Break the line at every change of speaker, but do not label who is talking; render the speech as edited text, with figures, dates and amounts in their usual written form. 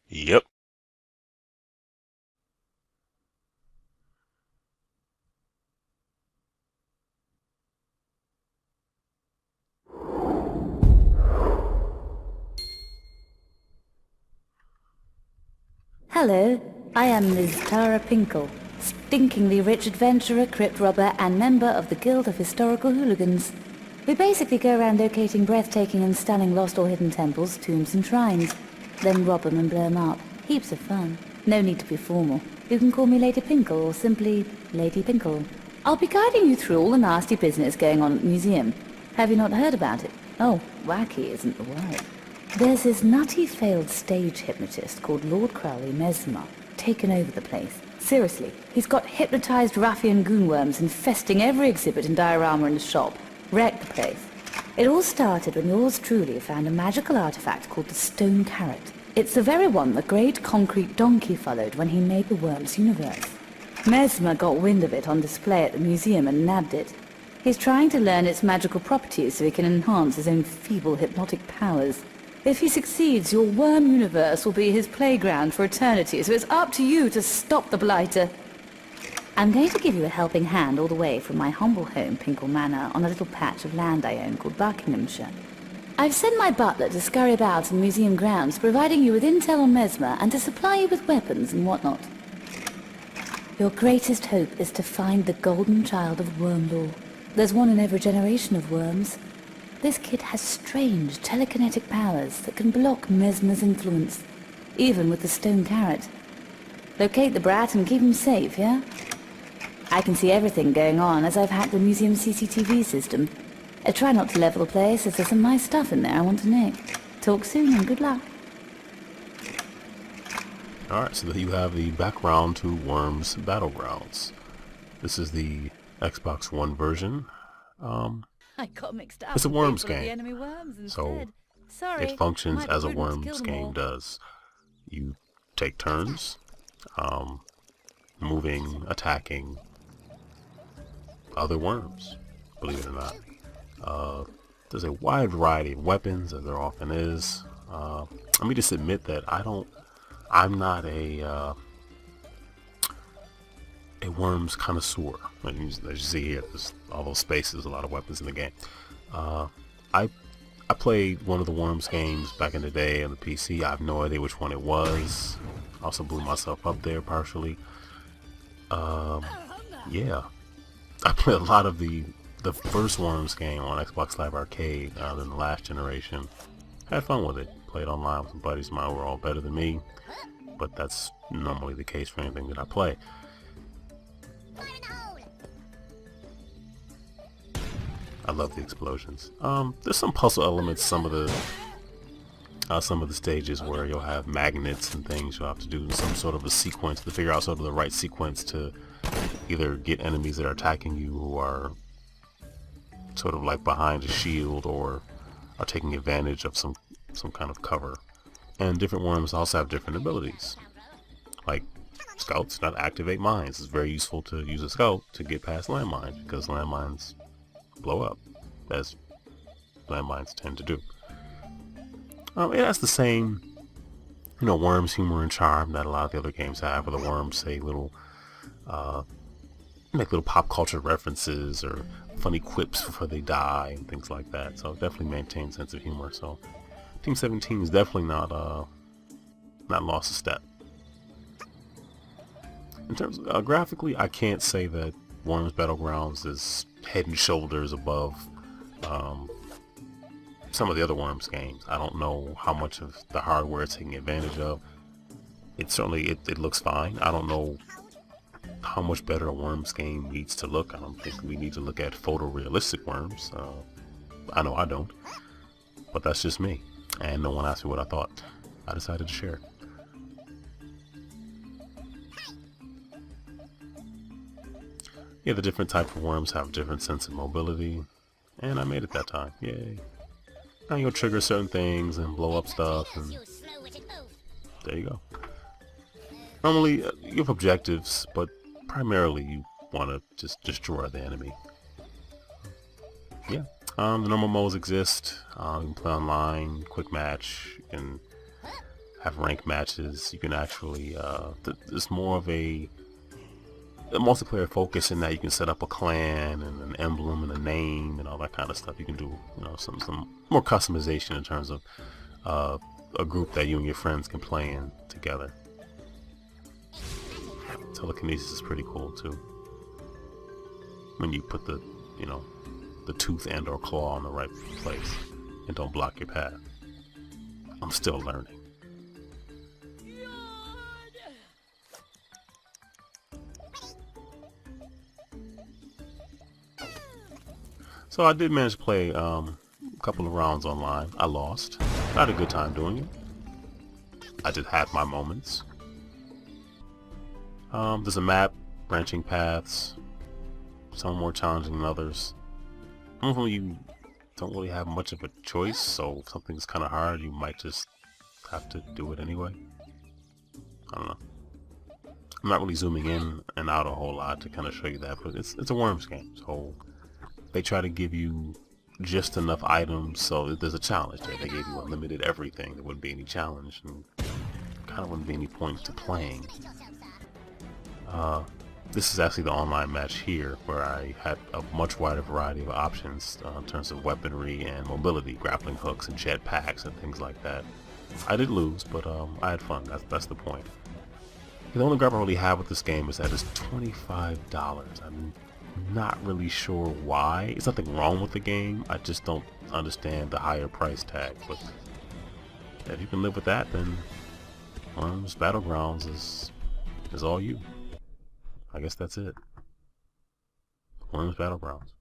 Yep.
Hello, I am Ms. Tara Pinkle, stinkingly rich adventurer, crypt robber, and member of the Guild of Historical Hooligans. We basically go around locating breathtaking and stunning lost or hidden temples, tombs, and shrines. Then rob them and blow them up. Heaps of fun. No need to be formal. You can call me Lady Pinkle or simply Lady Pinkle. I'll be guiding you through all the nasty business going on at the museum. Have you not heard about it? Oh, wacky isn't the word. There's this nutty failed stage hypnotist called Lord Crowley Mesmer, taken over the place. Seriously, he's got hypnotized ruffian goonworms infesting every exhibit and diorama in the shop. Wrecked the place. It all started when yours truly found a magical artifact called the Stone Carrot. It's the very one the great concrete donkey followed when he made the worm's universe. Mesmer got wind of it on display at the museum and nabbed it. He's trying to learn its magical properties so he can enhance his own feeble hypnotic powers. If he succeeds, your worm universe will be his playground for eternity, so it's up to you to stop the blighter. I'm going to give you a helping hand all the way from my humble home, Pinkle Manor, on a little patch of land I own called Buckinghamshire. I've sent my butler to scurry about in museum grounds, providing you with intel on Mesmer and to supply you with weapons and whatnot. Your greatest hope is to find the golden child of worm lore. There's one in every generation of worms. This kid has strange telekinetic powers that can block Mesmer's influence, even with the stone carrot. Locate the brat and keep him safe, yeah? I can see everything going on as I've hacked the museum's CCTV system. I try not to level the place as there's some nice stuff in there I want to nick. Talk soon and good luck.
Alright, so there you have the background to Worms Battlegrounds. This is the Xbox One version.
I got mixed up.
It's a
with
Worms
people of the
game,
enemy worms
so
instead. Sorry,
it functions
might be
as a
prudent to kill
Worms
them
game
all.
does. You take turns, moving, attacking other worms, believe it or not. There's a wide variety of weapons, as there often is. Let me just admit that I'm not a worms connoisseur. As you see here, there's all those spaces, a lot of weapons in the game. I I played one of the Worms games back in the day on the PC. I have no idea which one it was. Also blew myself up there partially. Yeah, I played a lot of the first Worms game on Xbox Live Arcade than the last generation. Had fun with it. Played online with some buddies of mine who were all better than me, but that's normally the case for anything that I play. I love the explosions. There's some puzzle elements. Some of the stages where you'll have magnets and things you'll have to do some sort of a sequence to figure out sort of the right sequence to either get enemies that are attacking you who are sort of like behind a shield or are taking advantage of some kind of cover. And different worms also have different abilities. Like scouts not activate mines. It's very useful to use a scout to get past landmines because landmines blow up, as landmines tend to do. It has the same, worms humor and charm that a lot of the other games have, where the worms say make little pop culture references or funny quips before they die and things like that. So it definitely maintains a sense of humor. So Team 17 is definitely not lost a step. In terms of graphically, I can't say that Worms Battlegrounds is head and shoulders above some of the other Worms games. I don't know how much of the hardware it's taking advantage of. It certainly it looks fine. I don't know how much better a Worms game needs to look. I don't think we need to look at photorealistic Worms. I know I don't, but that's just me. And no one asked me what I thought. I decided to share it. Yeah, the different type of worms have different sense of mobility, and I made it that time. Yay! Now you'll trigger certain things and blow up stuff, and there you go. Normally, you have objectives, but primarily you want to just destroy the enemy. Yeah, the normal modes exist. You can play online, quick match, you can have rank matches. You can actually, it's more of a multiplayer focus in that you can set up a clan and an emblem and a name and all that kind of stuff. You can do, you know, some more customization in terms of a group that you and your friends can play in together. Telekinesis is pretty cool too. When you put the, you know, the tooth and or claw in the right place and don't block your path. I'm still learning. So I did manage to play a couple of rounds online. I lost. I had a good time doing it. I just had my moments. There's a map, branching paths, some more challenging than others. Normally you don't really have much of a choice, so if something's kind of hard, you might just have to do it anyway. I don't know. I'm not really zooming in and out a whole lot to kind of show you that, but it's a Worms game, so they try to give you just enough items so that there's a challenge there. They gave you unlimited everything. There wouldn't be any challenge, and kind of wouldn't be any point to playing. This is actually the online match here, where I had a much wider variety of options in terms of weaponry and mobility, grappling hooks and jetpacks and things like that. I did lose, but I had fun. That's the point. The only gripe I really have with this game is that it's $25. I'm not really sure why. There's nothing wrong with the game. I just don't understand the higher price tag. But if you can live with that, then Worms Battlegrounds is all you. I guess that's it. Worms Battlegrounds.